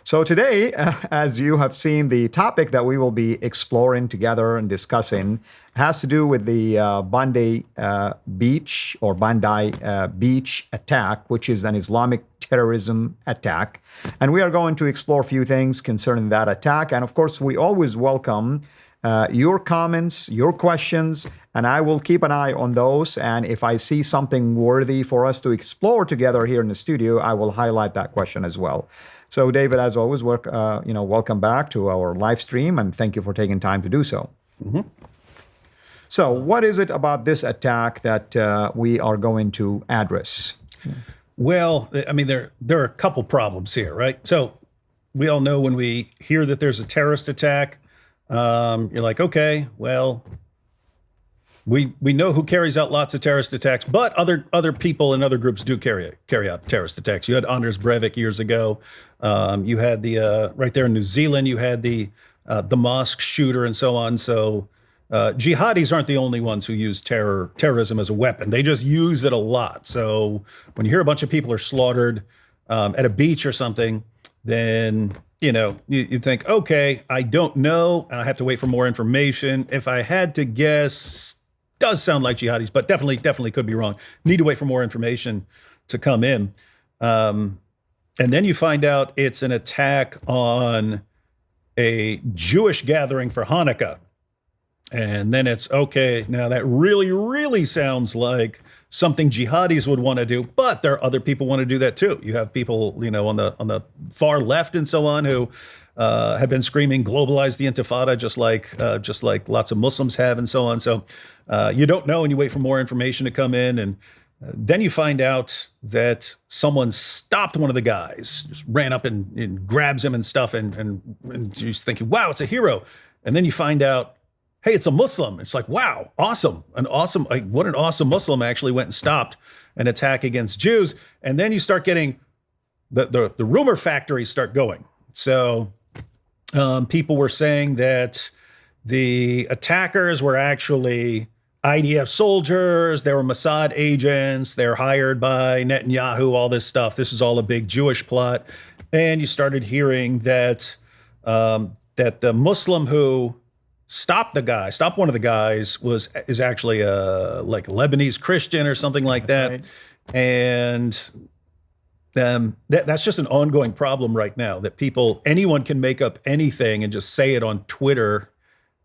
So today, as you have seen, the topic that we will be exploring together and discussing has to do with the Bandai Beach attack, which is an Islamic terrorism attack. And we are going to explore a few things concerning that attack. And of course, we always welcome your comments, your questions, and I will keep an eye on those. And if I see something worthy for us to explore together here in the studio, I will highlight that question as well. So, David, as always, welcome back to our live stream, and thank you for taking time to do so. Mm-hmm. So, what is it about this attack that we are going to address? Well, I mean, there are a couple problems here, right? So, we all know when we hear that there's a terrorist attack, you're like, okay, well, we know who carries out lots of terrorist attacks, but other people and other groups do carry out terrorist attacks. You had Anders Breivik years ago. You had the right there in New Zealand. You had the mosque shooter and so on. So jihadis aren't the only ones who use terrorism as a weapon. They just use it a lot. So when you hear a bunch of people are slaughtered at a beach or something, then you think, okay, I don't know. I have to wait for more information. If I had to guess, does sound like jihadis, but definitely could be wrong. Need to wait for more information to come in. And then you find out it's an attack on a Jewish gathering for Hanukkah. And then it's, okay, now that really sounds like something jihadis would want to do, but there are other people want to do that too. You have people, on the far left and so on who have been screaming, globalize the Intifada, just like lots of Muslims have and so on. So you don't know, and you wait for more information to come in. And then you find out that someone stopped one of the guys, just ran up and grabs him and stuff. And you're thinking, wow, it's a hero. And then you find out, hey, it's a Muslim. It's like, wow, awesome. What an awesome Muslim actually went and stopped an attack against Jews. And then you start getting the rumor factories start going. So people were saying that the attackers were actually IDF soldiers. They were Mossad agents. They're hired by Netanyahu, all this stuff. This is all a big Jewish plot. And you started hearing that that the Muslim who stopped one of the guys is actually like a Lebanese Christian or something like that. Right. And that's just an ongoing problem right now, that anyone can make up anything and just say it on Twitter,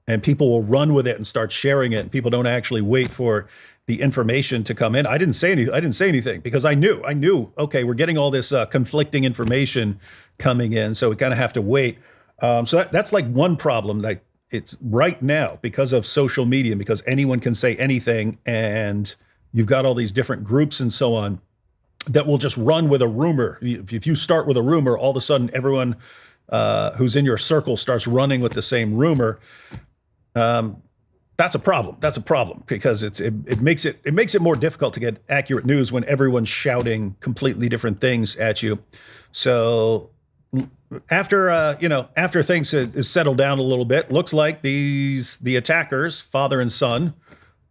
and people will run with it and start sharing it, and people don't actually wait for the information to come in. I didn't say anything because I knew, okay, we're getting all this conflicting information coming in, so we kind of have to wait. So that's like one problem. Like, it's right now because of social media, because anyone can say anything, and you've got all these different groups and so on that will just run with a rumor. If you start with a rumor, all of a sudden everyone who's in your circle starts running with the same rumor. That's a problem. That's a problem because it makes it more difficult to get accurate news when everyone's shouting completely different things at you. So after things is settled down a little bit, looks like the attackers, father and son,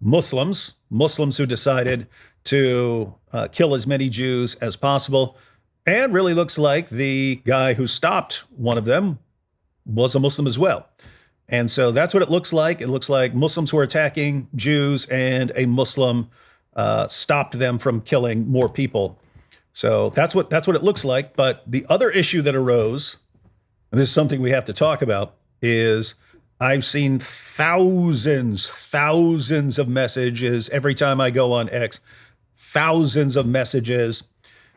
Muslims who decided to kill as many Jews as possible, and really looks like the guy who stopped one of them was a Muslim as well. And so that's what it looks like. It looks like Muslims were attacking Jews, and a Muslim stopped them from killing more people. So that's what it looks like. But the other issue that arose, and this is something we have to talk about, is I've seen thousands of messages every time I go on X, thousands of messages.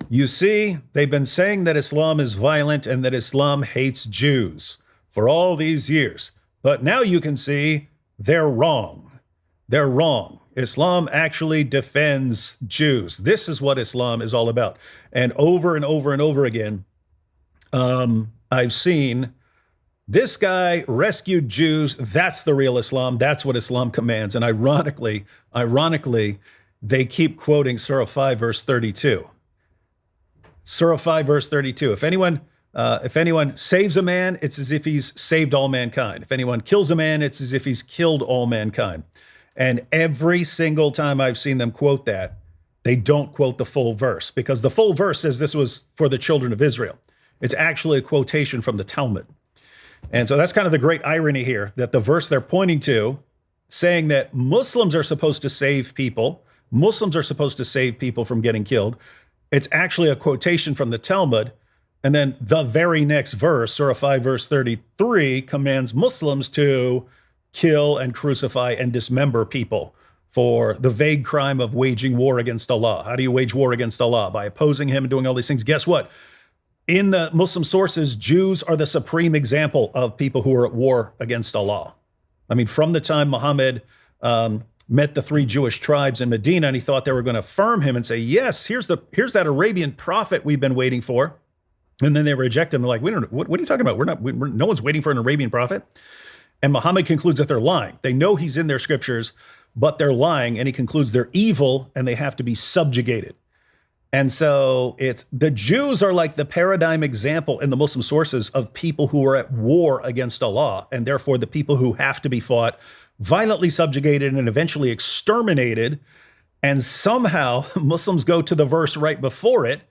You see, they've been saying that Islam is violent and that Islam hates Jews for all these years. But now you can see they're wrong. They're wrong. Islam actually defends Jews. This is what Islam is all about. And over and over again, I've seen this guy rescued Jews. That's the real Islam. That's what Islam commands. And ironically, they keep quoting Surah 5, verse 32. Surah 5, verse 32. If anyone saves a man, it's as if he's saved all mankind. If anyone kills a man, it's as if he's killed all mankind. And every single time I've seen them quote that, they don't quote the full verse, because the full verse says this was for the children of Israel. It's actually a quotation from the Talmud. And so that's kind of the great irony here, that the verse they're pointing to, saying that Muslims are supposed to save people, Muslims are supposed to save people from getting killed, it's actually a quotation from the Talmud. And then the very next verse, Surah 5, verse 33, commands Muslims to kill and crucify and dismember people for the vague crime of waging war against Allah. How do you wage war against Allah? By opposing him and doing all these things. Guess what? In the Muslim sources, Jews are the supreme example of people who are at war against Allah. I mean, from the time Muhammad met the 3 Jewish tribes in Medina, and he thought they were going to affirm him and say, yes, here's that Arabian prophet we've been waiting for. And then they reject him. They're like, we don't. What are you talking about? No one's waiting for an Arabian prophet. And Muhammad concludes that they're lying. They know he's in their scriptures, but they're lying. And he concludes they're evil and they have to be subjugated. And so it's the Jews are like the paradigm example in the Muslim sources of people who are at war against Allah, and therefore the people who have to be fought, violently subjugated, and eventually exterminated. And somehow Muslims go to the verse right before it,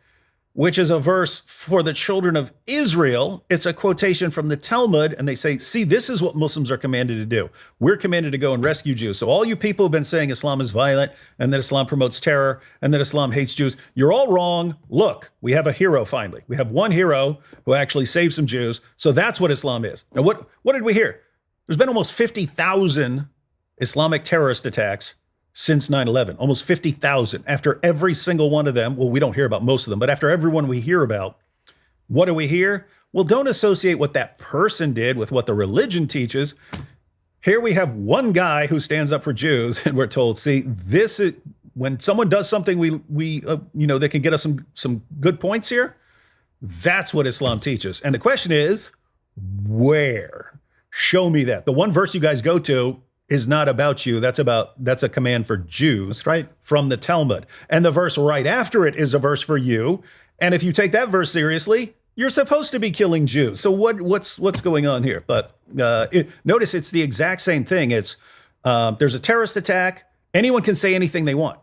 which is a verse for the children of Israel. It's a quotation from the Talmud, and they say, see, this is what Muslims are commanded to do. We're commanded to go and rescue Jews. So all you people who've been saying Islam is violent, and that Islam promotes terror, and that Islam hates Jews, you're all wrong. Look, we have a hero finally. We have one hero who actually saved some Jews. So that's what Islam is. Now, what did we hear? There's been almost 50,000 Islamic terrorist attacks since 9/11, almost 50,000. After every single one of them, well, we don't hear about most of them, but after every one we hear about, what do we hear? Well, don't associate what that person did with what the religion teaches. Here we have one guy who stands up for Jews, and we're told, see, this is when someone does something that can get us some good points here. That's what Islam teaches. And the question is, where? Show me that. The one verse you guys go to is not about you. That's a command for Jews. That's right. From the Talmud. And the verse right after it is a verse for you. And if you take that verse seriously, you're supposed to be killing Jews. So what's going on here? But notice it's the exact same thing. It's there's a terrorist attack. Anyone can say anything they want.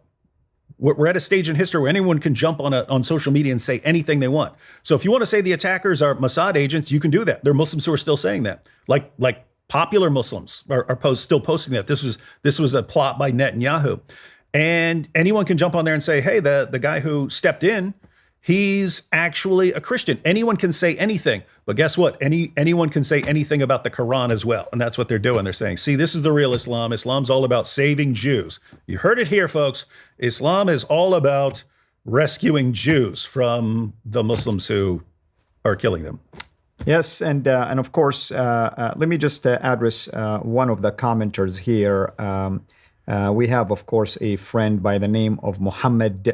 We're at a stage in history where anyone can jump on social media and say anything they want. So if you want to say the attackers are Mossad agents, you can do that. There are Muslims who are still saying that. Like popular Muslims are still posting that this was a plot by Netanyahu, and anyone can jump on there and say, hey, the guy who stepped in, he's actually a Christian. Anyone can say anything, but guess what? Anyone can say anything about the Quran as well, and that's what they're doing. They're saying, see, this is the real Islam. Islam's all about saving Jews. You heard it here, folks. Islam is all about rescuing Jews from the Muslims who are killing them. Yes, and of course, let me just address one of the commenters here. We have, of course, a friend by the name of Muhammad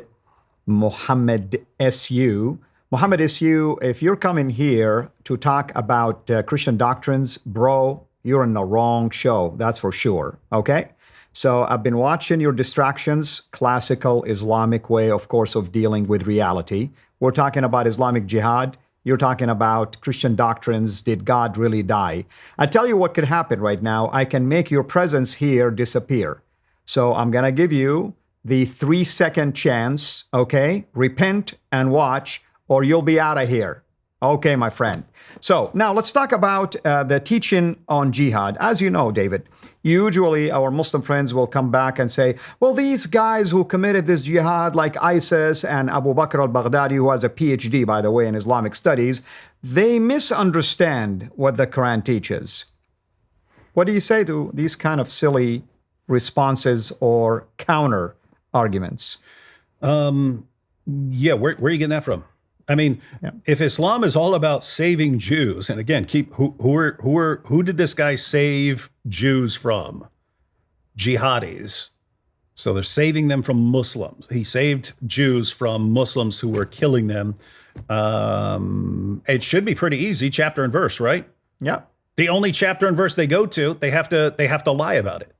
SU. Muhammad SU, if you're coming here to talk about Christian doctrines, bro, you're in the wrong show. That's for sure. Okay? So I've been watching your distractions, classical Islamic way, of course, of dealing with reality. We're talking about Islamic Jihad. You're talking about Christian doctrines. Did God really die? I tell you what could happen right now. I can make your presence here disappear. So I'm going to give you the 3-second chance, okay? Repent and watch, or you'll be out of here. Okay, my friend. So now let's talk about the teaching on jihad. As you know, David, usually our Muslim friends will come back and say, well, these guys who committed this jihad, like ISIS and Abu Bakr al-Baghdadi, who has a PhD, by the way, in Islamic studies, they misunderstand what the Quran teaches. What do you say to these kind of silly responses or counter arguments? Yeah, where are you getting that from? I mean, if Islam is all about saving Jews, and again, who did this guy save Jews from? Jihadis. So they're saving them from Muslims. He saved Jews from Muslims who were killing them. It should be pretty easy, chapter and verse, right? Yeah. The only chapter and verse they go to, they have to lie about it.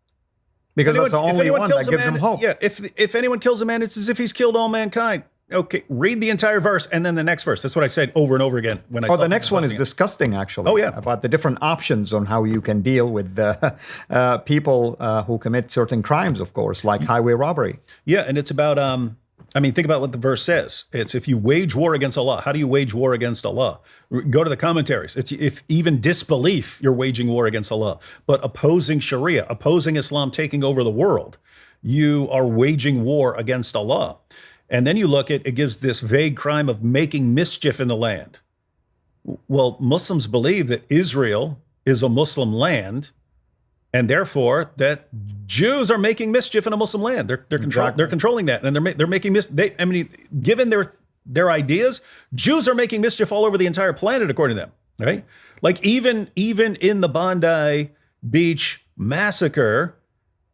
Because that's the only one that gives them hope. Yeah, if anyone kills a man, it's as if he's killed all mankind. Okay, read the entire verse and then the next verse. That's what I said over and over again when I. Oh, the next one is disgusting, actually. Oh, yeah, about the different options on how you can deal with people who commit certain crimes, of course, like highway robbery. Yeah, and it's about I mean, think about what the verse says. It's if you wage war against Allah. How do you wage war against Allah? Go to the commentaries. It's if even disbelief, you're waging war against Allah. But opposing Sharia, opposing Islam taking over the world, you are waging war against Allah. And then you look at it gives this vague crime of making mischief in the land. Well, Muslims believe that Israel is a Muslim land, and therefore that Jews are making mischief in a Muslim land. They're controlling that, and they're making I mean, given their ideas, Jews are making mischief all over the entire planet, according to them. Right? Like even in the Bondi Beach massacre,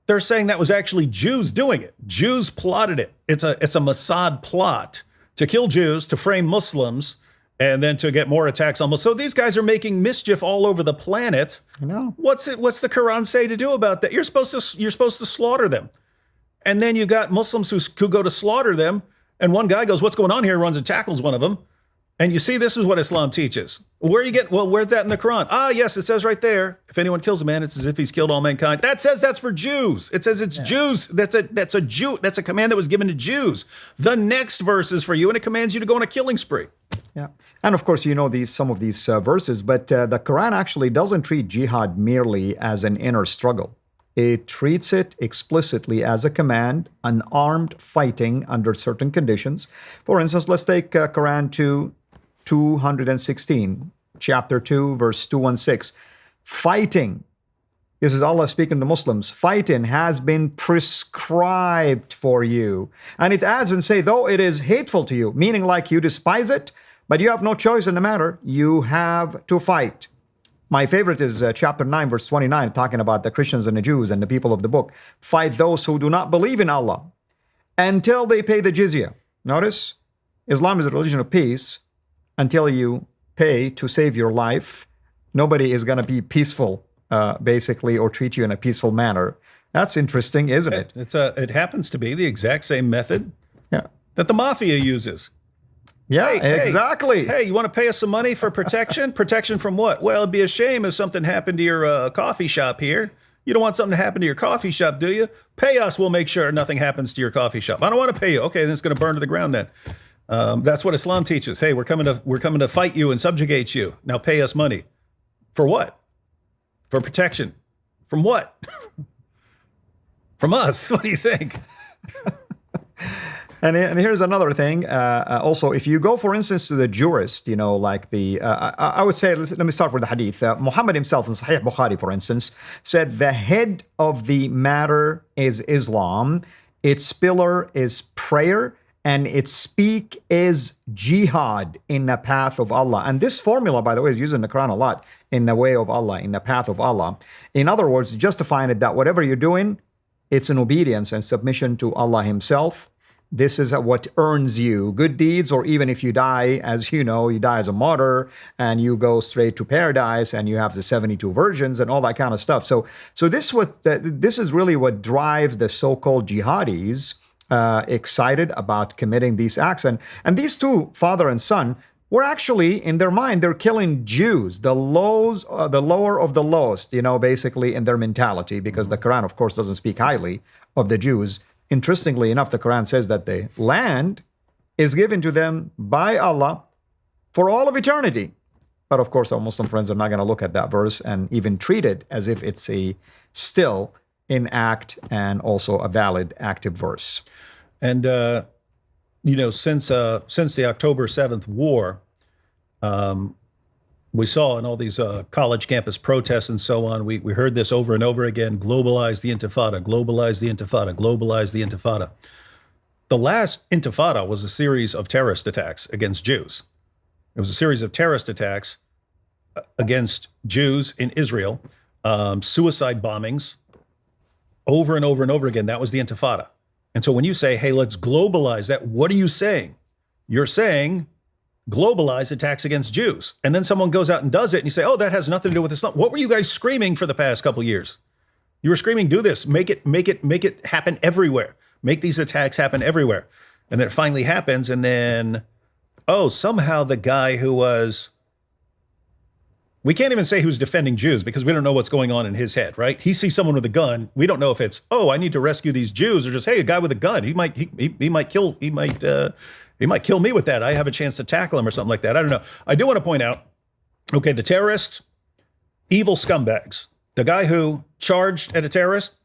they're saying that was actually Jews doing it. Jews plotted it. It's a Mossad plot to kill Jews, to frame Muslims, and then to get more attacks on Muslims. So these guys are making mischief all over the planet. I know. What's the Quran say to do about that? You're supposed to slaughter them. And then you got Muslims who go to slaughter them, and one guy goes, "What's going on here?" Runs and tackles one of them. And you see, this is what Islam teaches. Where's that in the Quran? Ah, yes, it says right there, if anyone kills a man, it's as if he's killed all mankind. That says that's for Jews. It says it's Jews. That's a command that was given to Jews. The next verse is for you, and it commands you to go on a killing spree. Yeah. And of course, you know some of these verses, but the Quran actually doesn't treat jihad merely as an inner struggle. It treats it explicitly as a command, an armed fighting under certain conditions. For instance, let's take Quran 216, chapter 2, verse 216. Fighting, this is Allah speaking to Muslims, fighting has been prescribed for you. And it adds and say, though it is hateful to you, meaning like you despise it, but you have no choice in the matter, you have to fight. My favorite is chapter 9, verse 29, talking about the Christians and the Jews and the people of the book. Fight those who do not believe in Allah until they pay the jizya. Notice, Islam is a religion of peace. Until you pay to save your life, nobody is going to be peaceful, basically, or treat you in a peaceful manner. That's interesting, isn't it? It happens to be the exact same method that the mafia uses. Yeah, exactly. Hey, you want to pay us some money for protection? Protection from what? Well, it'd be a shame if something happened to your coffee shop here. You don't want something to happen to your coffee shop, do you? Pay us, we'll make sure nothing happens to your coffee shop. I don't want to pay you. Okay, then it's going to burn to the ground then. That's what Islam teaches. Hey, we're coming to fight you and subjugate you. Now pay us money. For what? For protection. From what? From us. What do you think? And here's another thing. Also, if you go, for instance, to the jurist, you know, like I would say, let me start with the hadith. Muhammad himself in Sahih Bukhari, for instance, said the head of the matter is Islam, its pillar is prayer, and its speak is jihad in the path of Allah. And this formula, by the way, is used in the Quran a lot, in the way of Allah, in the path of Allah. In other words, justifying it that whatever you're doing, it's an obedience and submission to Allah himself. This is what earns you good deeds, or even if you die, as you know, you die as a martyr and you go straight to paradise and you have the 72 virgins and all that kind of stuff. So this is really what drives the so-called jihadis excited about committing these acts. And these two, father and son, were actually, in their mind, they're killing Jews, the lower of the lowest, you know, basically in their mentality, because the Quran, of course, doesn't speak highly of the Jews. Interestingly enough, the Quran says that the land is given to them by Allah for all of eternity. But of course, our Muslim friends are not going to look at that verse and even treat it as if it's still in act and also a valid active verse. And, you know, since the October 7th war, we saw in all these college campus protests and so on, we heard this over and over again: globalize the intifada, globalize the intifada, globalize the intifada. The last intifada was a series of terrorist attacks against Jews. It was a series of terrorist attacks against Jews in Israel, suicide bombings, over and over and over again. That was the intifada. And so when you say, hey, let's globalize that, what are you saying? You're saying globalize attacks against Jews. And then someone goes out and does it, and you say, oh, that has nothing to do with Islam. What were you guys screaming for the past couple of years? You were screaming, do this, make it happen everywhere. Make these attacks happen everywhere. And then it finally happens, and then, oh, somehow the guy who was we can't even say who's defending Jews because we don't know what's going on in his head, right? He sees someone with a gun. We don't know if it's, oh, I need to rescue these Jews, or just, hey, a guy with a gun. He might kill me with that. I have a chance to tackle him or something like that. I don't know. I do want to point out, okay, the terrorists, evil scumbags. The guy who charged at a terrorist,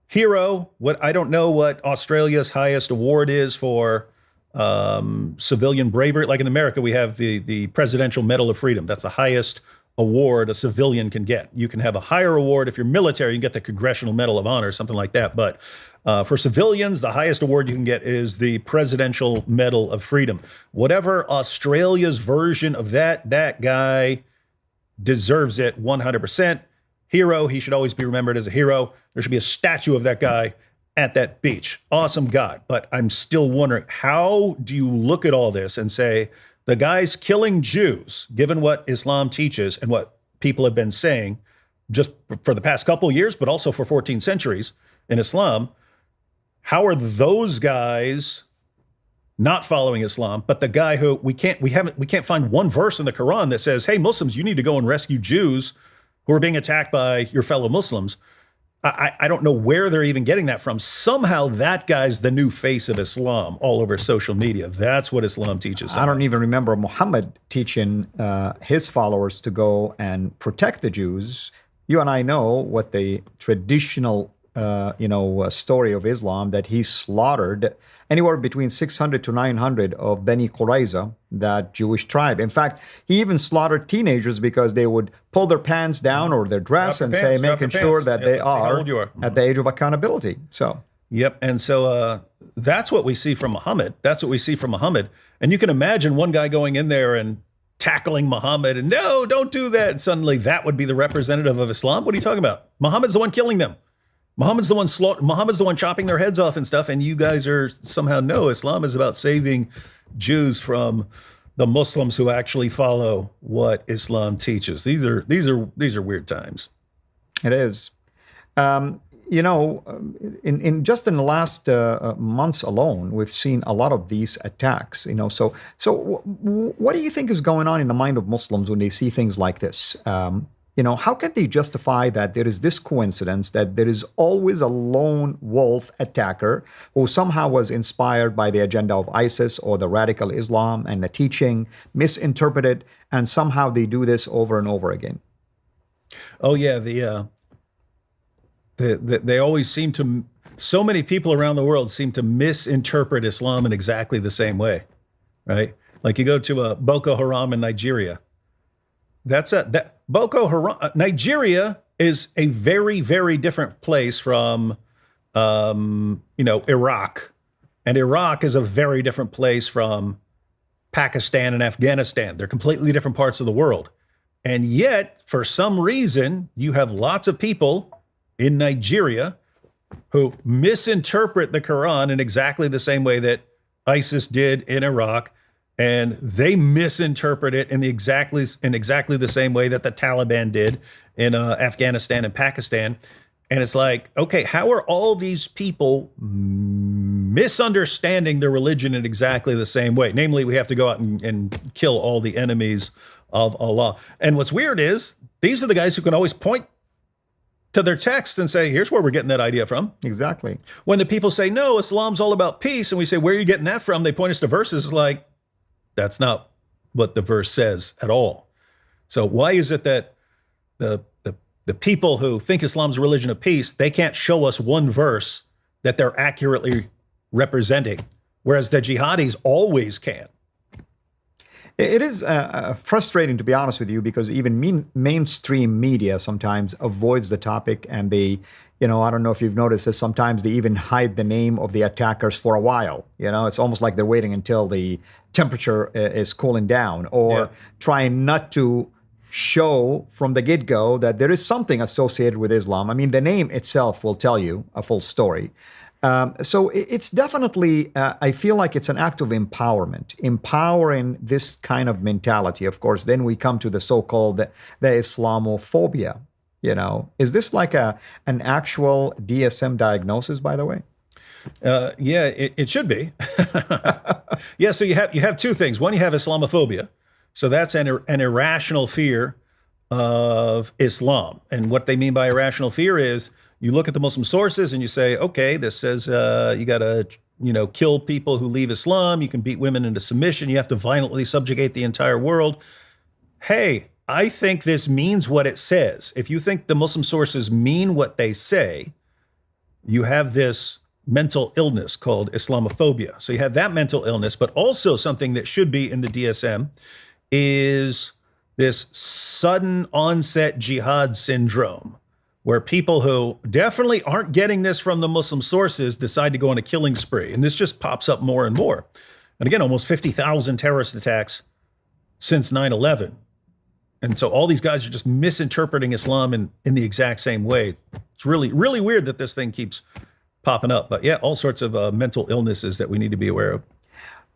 hero. What I don't know what Australia's highest award is for civilian bravery. Like in America, we have the Presidential Medal of Freedom. That's the highest award a civilian can get. You can have a higher award if you're military. You can get the Congressional Medal of Honor, something like that. But for civilians, the highest award you can get is the Presidential Medal of Freedom. Whatever Australia's version of that guy deserves it 100%. Hero, he should always be remembered as a hero. There should be a statue of that guy at that beach. Awesome guy. But I'm still wondering, how do you look at all this and say, the guy's killing Jews, given what Islam teaches and what people have been saying just for the past couple of years, but also for 14 centuries in Islam, how are those guys not following Islam? But the guy who we can't find one verse in the Quran that says, hey, Muslims, you need to go and rescue Jews who are being attacked by your fellow Muslims. I don't know where they're even getting that from. Somehow that guy's the new face of Islam all over social media. That's what Islam teaches. I don't even remember Muhammad teaching his followers to go and protect the Jews. You and I know what the traditional story of Islam, that he slaughtered anywhere between 600 to 900 of Bani Qurayza, that Jewish tribe. In fact, he even slaughtered teenagers because they would pull their pants down or their dress and say, making sure that they are at the age of accountability. So, yep. And so that's what we see from Muhammad. That's what we see from Muhammad. And you can imagine one guy going in there and tackling Muhammad and, no, don't do that. And suddenly that would be the representative of Islam. What are you talking about? Muhammad's the one killing them. Muhammad's the one chopping their heads off and stuff, and you guys are somehow, no, Islam is about saving Jews from the Muslims who actually follow what Islam teaches. These are weird times. It is. In just in the last months alone, we've seen a lot of these attacks. So what do you think is going on in the mind of Muslims when they see things like this? How can they justify that there is this coincidence that there is always a lone wolf attacker who somehow was inspired by the agenda of ISIS or the radical Islam and the teaching, misinterpreted, and somehow they do this over and over again? Oh yeah, they always seem to. So many people around the world seem to misinterpret Islam in exactly the same way, right? Like you go to Boko Haram in Nigeria. Boko Haram, Nigeria is a very, very different place from, Iraq. And Iraq is a very different place from Pakistan and Afghanistan. They're completely different parts of the world. And yet, for some reason, you have lots of people in Nigeria who misinterpret the Quran in exactly the same way that ISIS did in Iraq. And they misinterpret it in exactly the same way that the Taliban did in Afghanistan and Pakistan. And it's like, okay, how are all these people misunderstanding their religion in exactly the same way? Namely, we have to go out and kill all the enemies of Allah. And what's weird is these are the guys who can always point to their text and say, here's where we're getting that idea from. Exactly. When the people say, no, Islam's all about peace, and we say, where are you getting that from? They point us to verses like, that's not what the verse says at all. So why is it that the people who think Islam's a religion of peace, they can't show us one verse that they're accurately representing, whereas the jihadis always can? It is frustrating, to be honest with you, because even mainstream media sometimes avoids the topic, and they, I don't know if you've noticed this, sometimes they even hide the name of the attackers for a while. It's almost like they're waiting until the temperature is cooling down, or trying not to show from the get-go that there is something associated with Islam. I mean, the name itself will tell you a full story. So it's definitely, I feel like it's an act of empowerment, empowering this kind of mentality. Of course, then we come to the so-called the Islamophobia. Is this like an actual DSM diagnosis, by the way? Yeah, it should be. Yeah, so you have two things. One, you have Islamophobia. So that's an irrational fear of Islam. And what they mean by irrational fear is you look at the Muslim sources and you say, okay, this says you got to, kill people who leave Islam. You can beat women into submission. You have to violently subjugate the entire world. Hey, I think this means what it says. If you think the Muslim sources mean what they say, you have this mental illness called Islamophobia. So you have that mental illness, but also something that should be in the DSM is this sudden onset jihad syndrome, where people who definitely aren't getting this from the Muslim sources decide to go on a killing spree. And this just pops up more and more. And again, almost 50,000 terrorist attacks since 9/11. And so all these guys are just misinterpreting Islam in the exact same way. It's really, really weird that this thing keeps popping up. But yeah, all sorts of mental illnesses that we need to be aware of.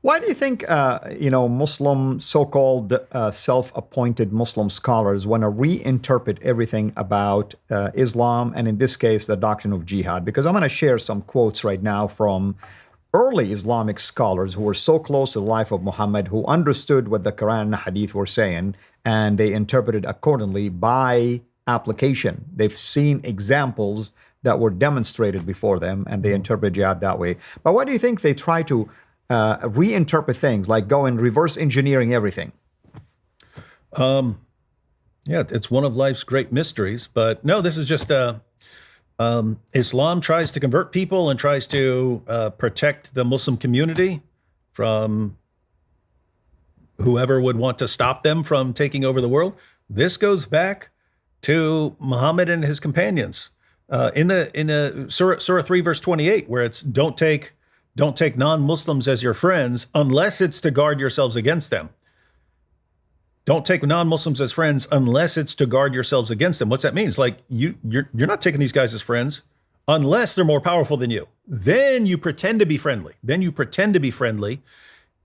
Why do you think, Muslim, so-called self-appointed Muslim scholars want to reinterpret everything about Islam, and in this case, the doctrine of jihad? Because I'm going to share some quotes right now from early Islamic scholars who were so close to the life of Muhammad, who understood what the Quran and Hadith were saying, and they interpreted accordingly by application. They've seen examples that were demonstrated before them, and they interpret jihad that way. But why do you think they try to reinterpret things, like go and reverse engineering everything? Yeah, it's one of life's great mysteries. But no, this is just Islam tries to convert people and tries to protect the Muslim community from whoever would want to stop them from taking over the world. This goes back to Muhammad and his companions in the Surah 3 verse 28, where it's don't take non-Muslims as your friends unless it's to guard yourselves against them. Don't take non-Muslims as friends unless it's to guard yourselves against them. What's that mean? It's like you're not taking these guys as friends unless they're more powerful than you. Then you pretend to be friendly.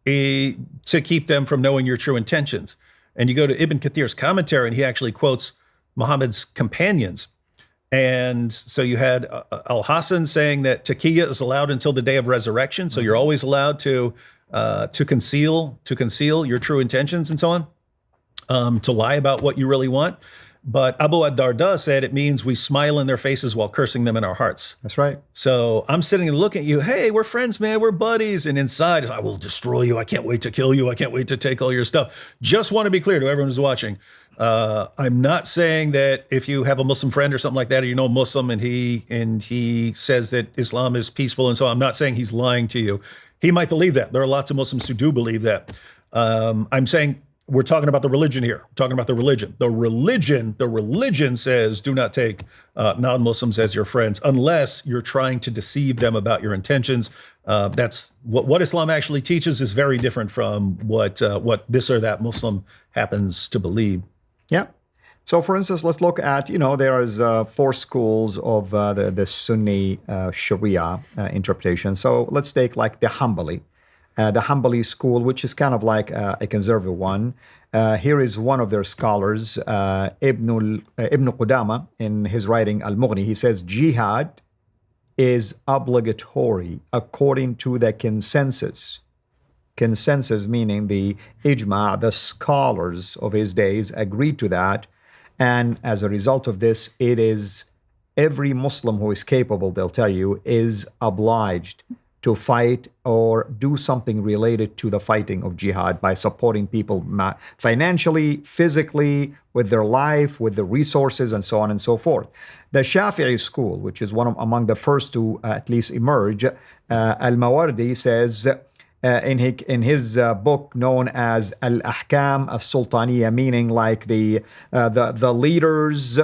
To keep them from knowing your true intentions. And you go to Ibn Kathir's commentary, and he actually quotes Muhammad's companions. And so you had Al-Hasan saying that taqiyya is allowed until the day of resurrection. So you're always allowed to conceal your true intentions and so on, to lie about what you really want. But Abu ad-Darda said it means we smile in their faces while cursing them in our hearts. That's right. So I'm sitting and looking at you. Hey, we're friends, man. We're buddies. And inside, I will destroy you. I can't wait to kill you. I can't wait to take all your stuff. Just want to be clear to everyone who's watching. I'm not saying that if you have a Muslim friend or something like that, or you know Muslim, and he says that Islam is peaceful and so on, I'm not saying he's lying to you. He might believe that. There are lots of Muslims who do believe that. I'm saying we're talking about the religion here. We're talking about the religion. The religion says do not take non-Muslims as your friends unless you're trying to deceive them about your intentions. That's what Islam actually teaches is very different from what this or that Muslim happens to believe. Yeah. So, for instance, let's look at, there is 4 schools of the Sunni Sharia interpretation. So let's take like the Hanbali. The Hanbali school, which is kind of like a conservative one. Here is one of their scholars, Ibn Qudama, in his writing Al-Mughni. He says, jihad is obligatory according to the consensus. Consensus meaning the ijma, the scholars of his days agreed to that. And as a result of this, it is every Muslim who is capable, they'll tell you, is obliged to fight or do something related to the fighting of jihad by supporting people financially, physically, with their life, with the resources, and so on and so forth. The Shafi'i school, which is among the first to at least emerge, Al-Mawardi says in his book known as Al-Ahkam Al-Sultaniya, meaning like the leaders'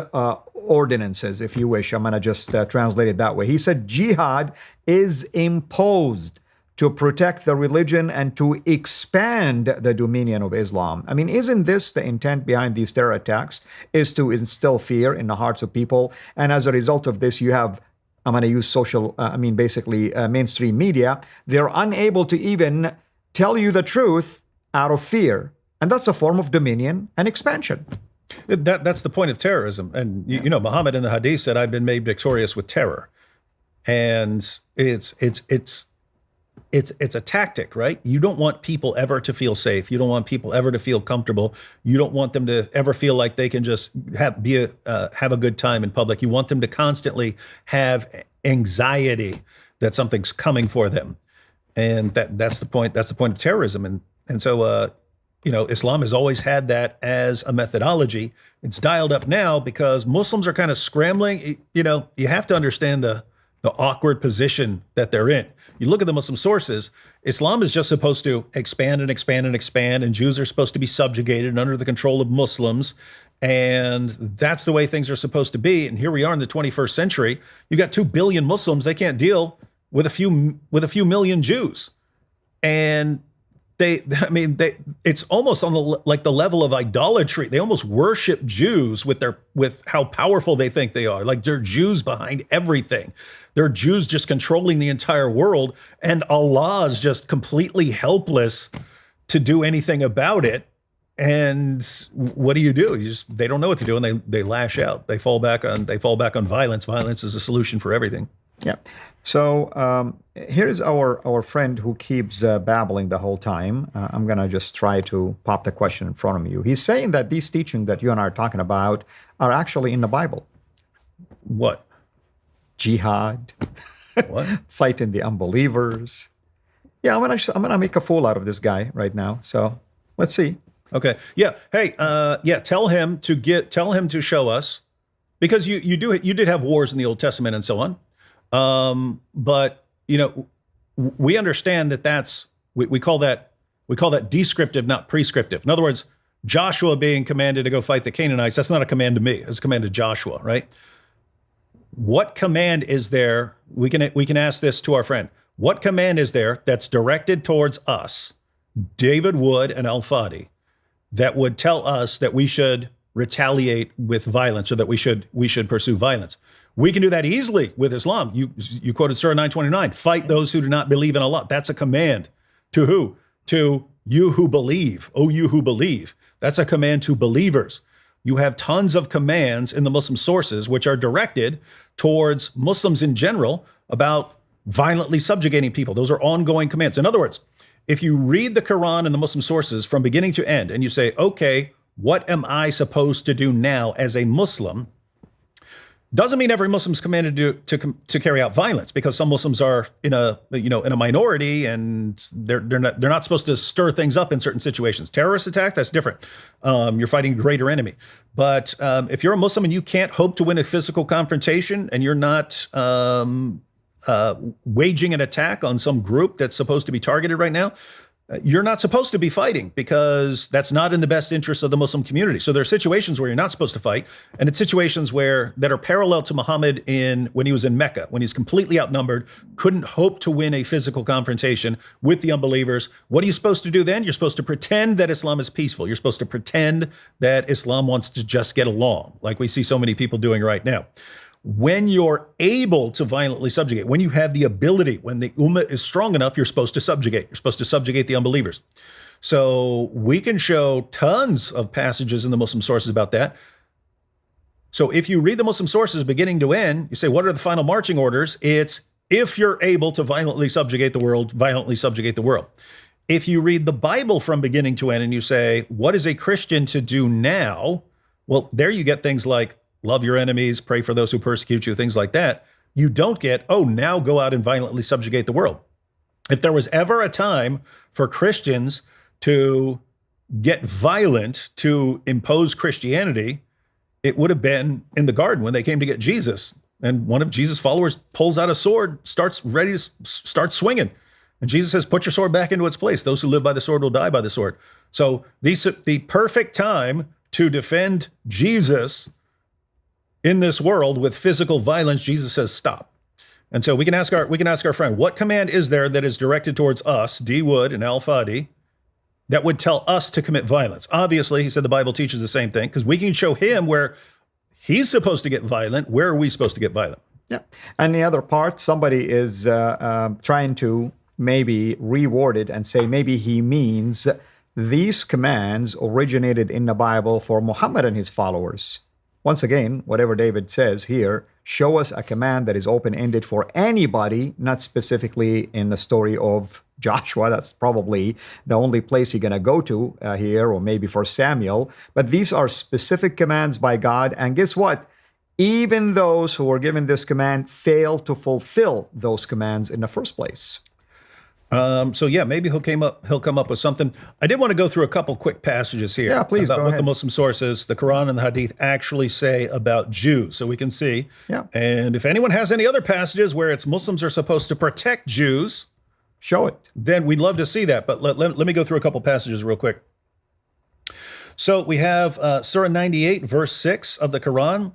ordinances, if you wish. I'm going to just translate it that way. He said jihad is imposed to protect the religion and to expand the dominion of Islam. I mean, isn't this the intent behind these terror attacks, is to instill fear in the hearts of people? And as a result of this, you have, I'm going to use mainstream media. They're unable to even tell you the truth out of fear. And that's a form of dominion and expansion. That's the point of terrorism. And, Muhammad in the Hadith said, I've been made victorious with terror. And it's it's a tactic, right? You don't want people ever to feel safe. You don't want people ever to feel comfortable. You don't want them to ever feel like they can just have a good time in public. You want them to constantly have anxiety that something's coming for them, and that's the point. That's the point of terrorism. And so Islam has always had that as a methodology. It's dialed up now because Muslims are kind of scrambling. You have to understand the awkward position that they're in. You look at the Muslim sources, Islam is just supposed to expand and expand and expand, and Jews are supposed to be subjugated and under the control of Muslims. And that's the way things are supposed to be. And here we are in the 21st century. You've got 2 billion Muslims. They can't deal with a few million Jews. And it's almost on the level of idolatry. They almost worship Jews with how powerful they think they are. Like they're Jews behind everything. They're Jews just controlling the entire world, and Allah is just completely helpless to do anything about it. And what do? They don't know what to do, and they lash out. They fall back on violence. Violence is a solution for everything. Yeah. So here is our friend who keeps babbling the whole time. I'm going to just try to pop the question in front of you. He's saying that these teachings that you and I are talking about are actually in the Bible. What? Jihad. What? Fighting the unbelievers. Yeah, I'm gonna make a fool out of this guy right now. So let's see. Okay. Yeah. Hey. Tell him to show us, because you did have wars in the Old Testament and so on. But we understand that we call that descriptive, not prescriptive. In other words, Joshua being commanded to go fight the Canaanites, that's not a command to me. It's a command to Joshua, right? What command is there? We can ask this to our friend. What command is there that's directed towards us, David Wood and Al-Fadi, that would tell us that we should retaliate with violence, or that we should pursue violence? We can do that easily with Islam. You quoted Surah 929, fight those who do not believe in Allah. That's a command. To who? To you who believe. Oh, you who believe. That's a command to believers. You have tons of commands in the Muslim sources which are directed towards Muslims in general about violently subjugating people. Those are ongoing commands. In other words, if you read the Quran and the Muslim sources from beginning to end, and you say, okay, what am I supposed to do now as a Muslim? Doesn't mean every Muslim is commanded to carry out violence, because some Muslims are in a minority, and they're not supposed to stir things up in certain situations. Terrorist attack, that's different. You're fighting a greater enemy. But if you're a Muslim and you can't hope to win a physical confrontation, and you're not waging an attack on some group that's supposed to be targeted right now, you're not supposed to be fighting, because that's not in the best interest of the Muslim community. So there are situations where you're not supposed to fight, and it's situations that are parallel to Muhammad when he was in Mecca, when he's completely outnumbered, couldn't hope to win a physical confrontation with the unbelievers. What are you supposed to do then? You're supposed to pretend that Islam is peaceful. You're supposed to pretend that Islam wants to just get along, like we see so many people doing right now. When you're able to violently subjugate, when you have the ability, when the ummah is strong enough, you're supposed to subjugate. You're supposed to subjugate the unbelievers. So we can show tons of passages in the Muslim sources about that. So if you read the Muslim sources beginning to end, you say, what are the final marching orders? It's, if you're able to violently subjugate the world, violently subjugate the world. If you read the Bible from beginning to end and you say, what is a Christian to do now? Well, there you get things like, love your enemies, pray for those who persecute you, things like that. You don't get, oh, now go out and violently subjugate the world. If there was ever a time for Christians to get violent to impose Christianity, it would have been in the garden when they came to get Jesus. And one of Jesus' followers pulls out a sword, starts ready to start swinging. And Jesus says, put your sword back into its place. Those who live by the sword will die by the sword. So the perfect time to defend Jesus in this world with physical violence, Jesus says, stop. And so we can ask our friend, what command is there that is directed towards us, D. Wood and Al-Fadi, that would tell us to commit violence? Obviously, he said the Bible teaches the same thing, because we can show him where he's supposed to get violent. Where are we supposed to get violent? Yeah. And the other part, somebody is trying to maybe reword it and say maybe he means these commands originated in the Bible for Muhammad and his followers. Once again, whatever David says here Show us a command that is open-ended for anybody, not specifically in the story of Joshua. That's probably the only place you're going to go to here, or maybe for Samuel. But these are specific commands by God. And guess what? Even those who were given this command fail to fulfill those commands in the first place. So yeah, maybe he'll come up with something. I did want to go through a couple quick passages here. Yeah, please, about go what ahead. the Muslim sources, the Quran and the Hadith, actually say about Jews, so we can see. Yeah. And if anyone has any other passages where it's Muslims are supposed to protect Jews, show it. Then we'd love to see that. But let me go through a couple passages real quick. So we have Surah 98, verse 6 of the Quran.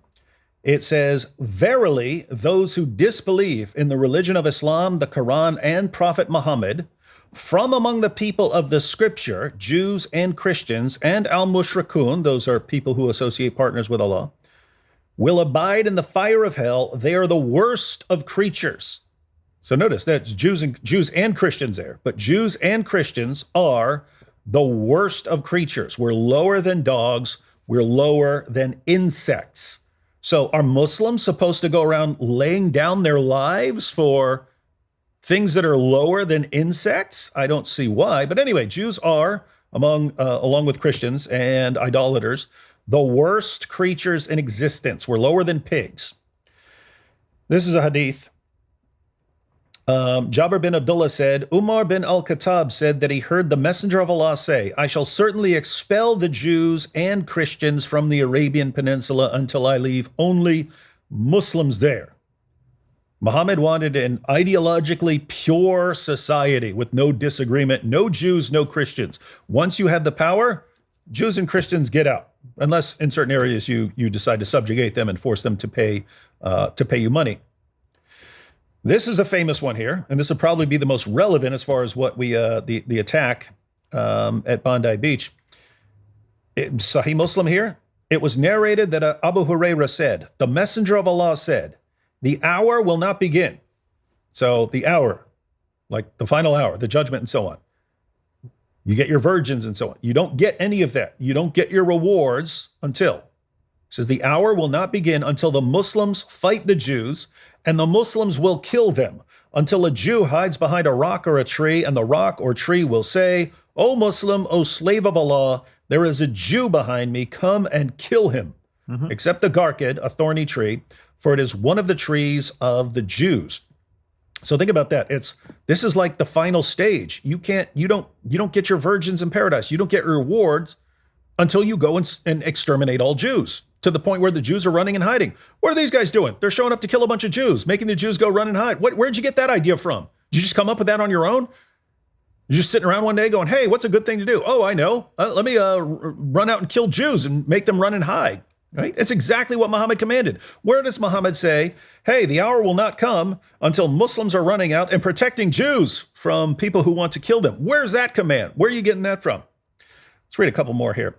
It says, "Verily, those who disbelieve in the religion of Islam, the Quran, and Prophet Muhammad, from among the people of the scripture, Jews and Christians, and al-mushrikun," those are people who associate partners with Allah, "will abide in the fire of hell. They are the worst of creatures." So notice that's Jews and Christians there, but Jews and Christians are the worst of creatures. We're lower than dogs. We're lower than insects. So are Muslims supposed to go around laying down their lives for things that are lower than insects? I don't see why. But anyway, Jews are, along with Christians and idolaters, the worst creatures in existence. We're lower than pigs. This is a hadith. Jabir bin Abdullah said, Umar bin al-Khattab said that he heard the Messenger of Allah say, "I shall certainly expel the Jews and Christians from the Arabian Peninsula until I leave only Muslims there." Muhammad wanted an ideologically pure society with no disagreement, no Jews, no Christians. Once you have the power, Jews and Christians get out, unless in certain areas you decide to subjugate them and force them to pay you money. This is a famous one here, and this will probably be the most relevant as far as what we the attack at Bondi Beach. Sahih Muslim here. It was narrated that Abu Hurairah said, "The Messenger of Allah said, the hour will not begin." So the hour, like the final hour, the judgment and so on. You get your virgins and so on. You don't get any of that. You don't get your rewards until. It says the hour will not begin until the Muslims fight the Jews, and the Muslims will kill them, until a Jew hides behind a rock or a tree, and the rock or tree will say, "O Muslim, O slave of Allah, there is a Jew behind me, come and kill him." Except the garkid, a thorny tree, for it is one of the trees of the Jews. So think about that. This is like the final stage. You don't get your virgins in paradise. You don't get your rewards until you go and exterminate all Jews, to the point where the Jews are running and hiding. What are these guys doing? They're showing up to kill a bunch of Jews, making the Jews go run and hide. Where'd you get that idea from? Did you just come up with that on your own? You're just sitting around one day going, "Hey, what's a good thing to do?" "Oh, I know. Let me run out and kill Jews and make them run and hide." Right? It's exactly what Muhammad commanded. Where does Muhammad say, "Hey, the hour will not come until Muslims are running out and protecting Jews from people who want to kill them"? Where's that command? Where are you getting that from? Let's read a couple more here.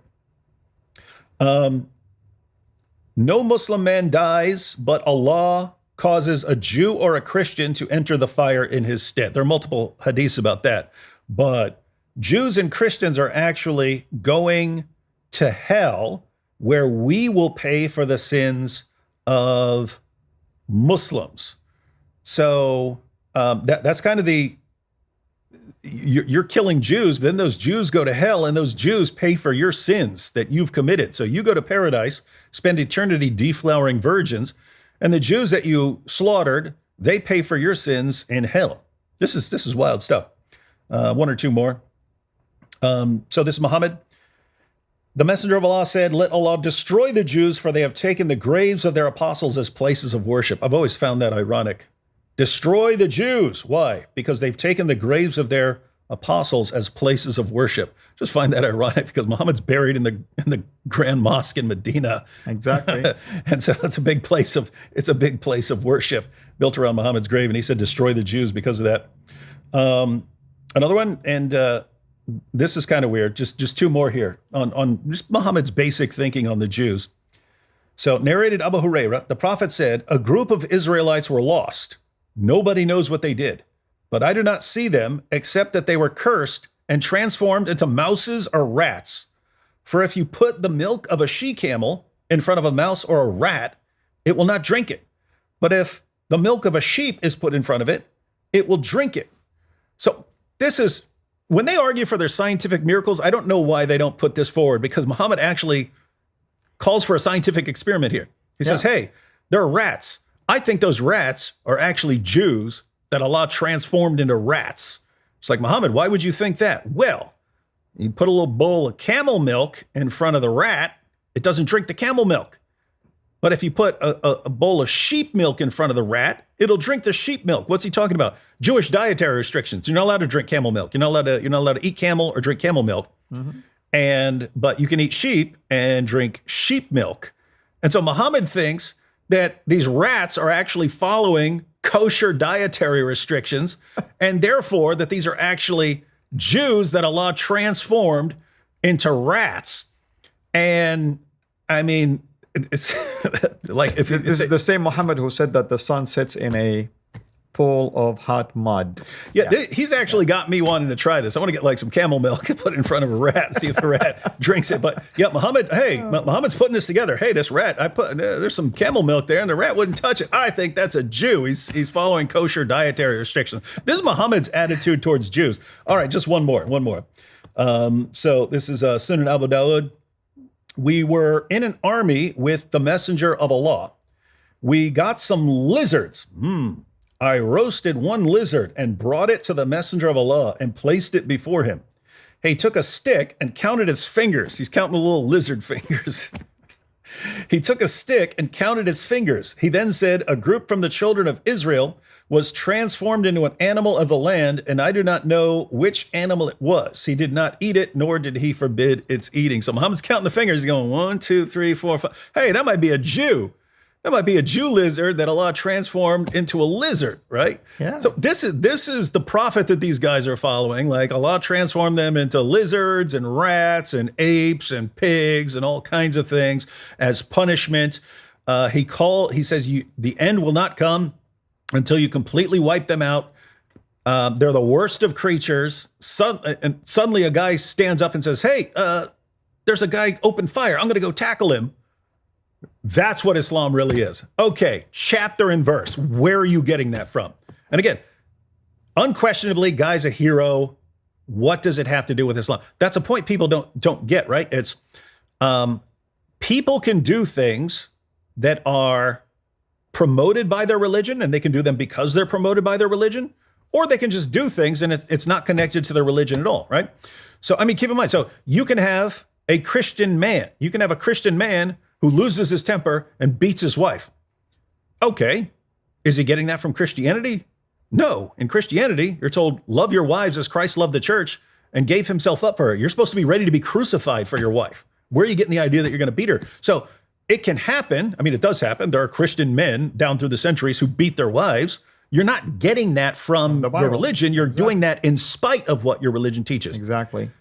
No Muslim man dies, but Allah causes a Jew or a Christian to enter the fire in his stead. There are multiple hadiths about that, but Jews and Christians are actually going to hell, where we will pay for the sins of Muslims. So that's kind of you're killing Jews, then those Jews go to hell, and those Jews pay for your sins that you've committed. So you go to paradise, spend eternity deflowering virgins, and the Jews that you slaughtered, they pay for your sins in hell. This is wild stuff. One or two more. So this is Muhammad. The Messenger of Allah said, "Let Allah destroy the Jews, for they have taken the graves of their apostles as places of worship." I've always found that ironic. Destroy the Jews. Why? Because they've taken the graves of their apostles as places of worship. Just find that ironic, because Muhammad's buried in the Grand Mosque in Medina. Exactly. And so it's a big place of worship built around Muhammad's grave. And he said, destroy the Jews because of that. Another one, and this is kind of weird. Just two more here on just Muhammad's basic thinking on the Jews. So narrated Abu Hurairah, the Prophet said, "A group of Israelites were lost. Nobody knows what they did, but I do not see them except that they were cursed and transformed into mouses or rats. For if you put the milk of a she-camel in front of a mouse or a rat, it will not drink it. But if the milk of a sheep is put in front of it, it will drink it. So this is, when they argue for their scientific miracles, I don't know why they don't put this forward, because Muhammad actually calls for a scientific experiment here. He says, hey, there are rats. I think those rats are actually Jews that Allah transformed into rats. It's like, Muhammad, why would you think that? Well, you put a little bowl of camel milk in front of the rat, it doesn't drink the camel milk. But if you put a bowl of sheep milk in front of the rat, it'll drink the sheep milk. What's he talking about? Jewish dietary restrictions. You're not allowed to drink camel milk. You're not allowed to eat camel or drink camel milk. But you can eat sheep and drink sheep milk. And so Muhammad thinks that these rats are actually following kosher dietary restrictions, and therefore that these are actually Jews that Allah transformed into rats. And I mean, it's like if This is the same Muhammad who said that the sun sits in a pool of hot mud. He's actually got me wanting to try this. I want to get like some camel milk and put it in front of a rat and see if the rat drinks it. But yeah, Muhammad's putting this together. Hey, this rat, there's some camel milk there and the rat wouldn't touch it. I think that's a Jew. He's following kosher dietary restrictions. This is Muhammad's attitude towards Jews. All right, just one more. So this is Sunan Abu Dawud. We were in an army with the messenger of Allah. We got some lizards. I roasted one lizard and brought it to the messenger of Allah and placed it before him. He took a stick and counted his fingers. He's counting the little lizard fingers. He took a stick and counted its fingers. He then said, a group from the children of Israel was transformed into an animal of the land, and I do not know which animal it was. He did not eat it, nor did he forbid its eating. So Muhammad's counting the fingers. He's going 1, 2, 3, 4, 5. Hey, that might be a Jew. That might be a Jew lizard that Allah transformed into a lizard, right? Yeah. So this is the prophet that these guys are following. Like Allah transformed them into lizards and rats and apes and pigs and all kinds of things as punishment. He says the end will not come until you completely wipe them out. They're the worst of creatures. And suddenly a guy stands up and says, hey, there's a guy open fire. I'm going to go tackle him. That's what Islam really is. Okay, chapter and verse. Where are you getting that from? And again, unquestionably, guy's a hero. What does it have to do with Islam? That's a point people don't get, right? It's people can do things that are promoted by their religion, and they can do them because they're promoted by their religion, or they can just do things and it's not connected to their religion at all, right? So, I mean, keep in mind, so you can have a Christian man. You can have a Christian man who loses his temper and beats his wife. Okay, is he getting that from Christianity? No. In Christianity, you're told, love your wives as Christ loved the church and gave himself up for her. You're supposed to be ready to be crucified for your wife. Where are you getting the idea that you're going to beat her? So it can happen. I mean, it does happen. There are Christian men down through the centuries who beat their wives. You're not getting that from your religion. You're doing that in spite of what your religion teaches. Exactly.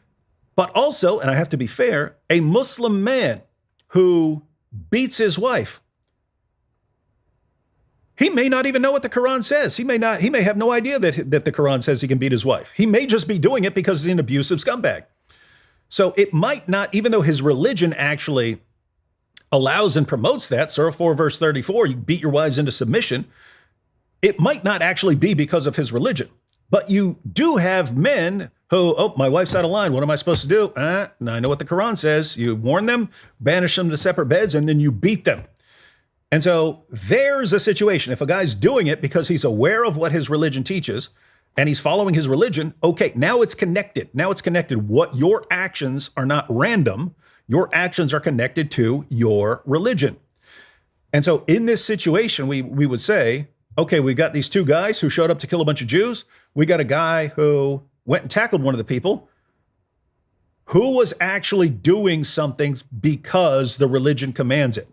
But also, and I have to be fair, a Muslim man who beats his wife, he may not even know what the Quran says. He may have no idea that the Quran says he can beat his wife. He may just be doing it because he's an abusive scumbag. So it might not, even though his religion actually allows and promotes that, Surah 4, verse 34, you beat your wives into submission, it might not actually be because of his religion. But you do have men who, oh, my wife's out of line. What am I supposed to do? I know what the Quran says. You warn them, banish them to separate beds, and then you beat them. And so there's a situation. If a guy's doing it because he's aware of what his religion teaches and he's following his religion, okay, now it's connected. Now it's connected. What your actions are not random. Your actions are connected to your religion. And so in this situation, we would say, okay, we've got these two guys who showed up to kill a bunch of Jews. We got a guy who went and tackled one of the people who was actually doing something because the religion commands it.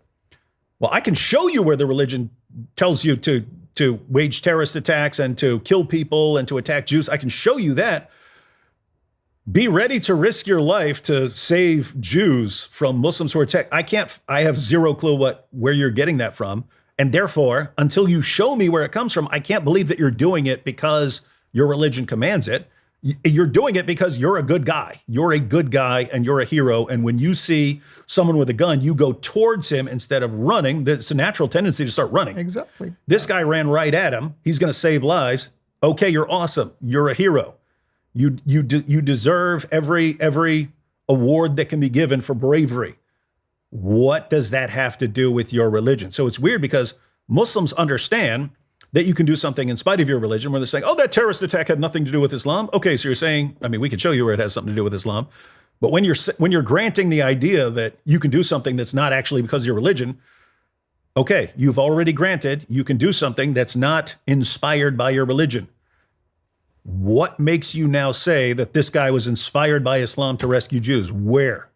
Well, I can show you where the religion tells you to wage terrorist attacks and to kill people and to attack Jews. I can show you that. Be ready to risk your life to save Jews from Muslims who are attacked. I have zero clue where you're getting that from. And therefore, until you show me where it comes from, I can't believe that you're doing it because your religion commands it. You're doing it because you're a good guy. You're a good guy and you're a hero. And when you see someone with a gun, you go towards him instead of running. It's a natural tendency to start running. Exactly. This guy ran right at him. He's going to save lives. Okay, you're awesome. You're a hero. You deserve every award that can be given for bravery. What does that have to do with your religion? So it's weird because Muslims understand that you can do something in spite of your religion, where they're saying, oh, that terrorist attack had nothing to do with Islam. Okay, so you're saying, I mean, we can show you where it has something to do with Islam. But when you're granting the idea that you can do something that's not actually because of your religion, okay, you've already granted you can do something that's not inspired by your religion. What makes you now say that this guy was inspired by Islam to rescue Jews? Where?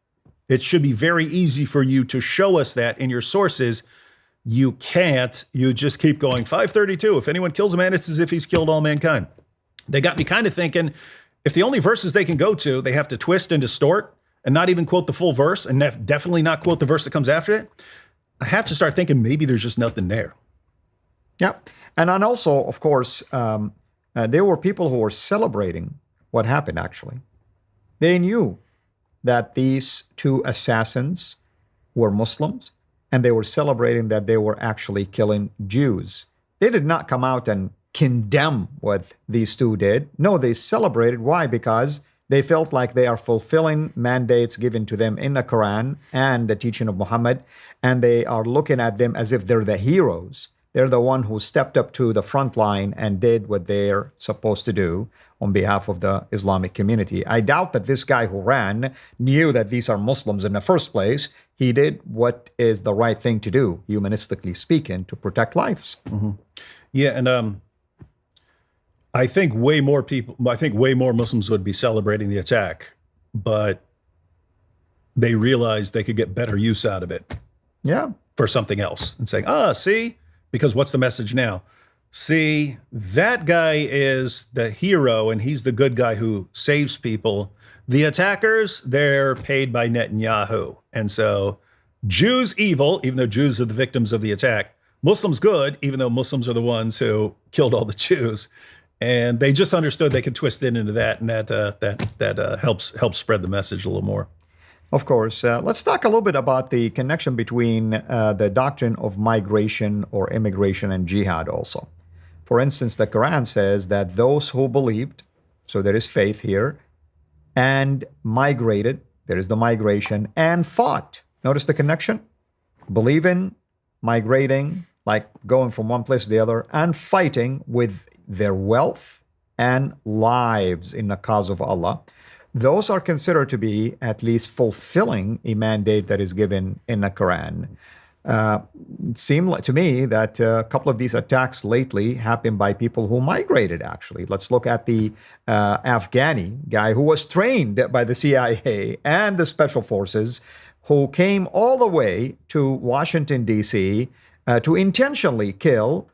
It should be very easy for you to show us that in your sources. You can't. You just keep going. 532. If anyone kills a man, it's as if he's killed all mankind. They got me kind of thinking, if the only verses they can go to, they have to twist and distort and not even quote the full verse and definitely not quote the verse that comes after it, I have to start thinking maybe there's just nothing there. Yeah. And also, of course, there were people who were celebrating what happened, actually. They knew that these two assassins were Muslims, and they were celebrating that they were actually killing Jews. They did not come out and condemn what these two did. No, they celebrated. Why? Because they felt like they are fulfilling mandates given to them in the Quran and the teaching of Muhammad, and they are looking at them as if they're the heroes. They're the one who stepped up to the front line and did what they're supposed to do on behalf of the Islamic community. I doubt that this guy who ran knew that these are Muslims in the first place. He did what is the right thing to do, humanistically speaking, to protect lives. Mm-hmm. Yeah, and I think way more Muslims would be celebrating the attack, but they realized they could get better use out of it. Yeah. For something else and saying, see, because what's the message now? See, that guy is the hero and he's the good guy who saves people. The attackers, they're paid by Netanyahu. And so Jews evil, even though Jews are the victims of the attack. Muslims good, even though Muslims are the ones who killed all the Jews. And they just understood they could twist it into that, and that helps spread the message a little more. Of course. Let's talk a little bit about the connection between the doctrine of migration or immigration and jihad also. For instance, the Quran says that those who believed, so there is faith here, and migrated, there is the migration, and fought. Notice the connection? Believing, migrating, like going from one place to the other, and fighting with their wealth and lives in the cause of Allah. Those are considered to be at least fulfilling a mandate that is given in the Quran. It seemed like to me that a couple of these attacks lately happened by people who migrated, actually. Let's look at the Afghani guy who was trained by the CIA and the special forces, who came all the way to Washington, D.C. To intentionally kill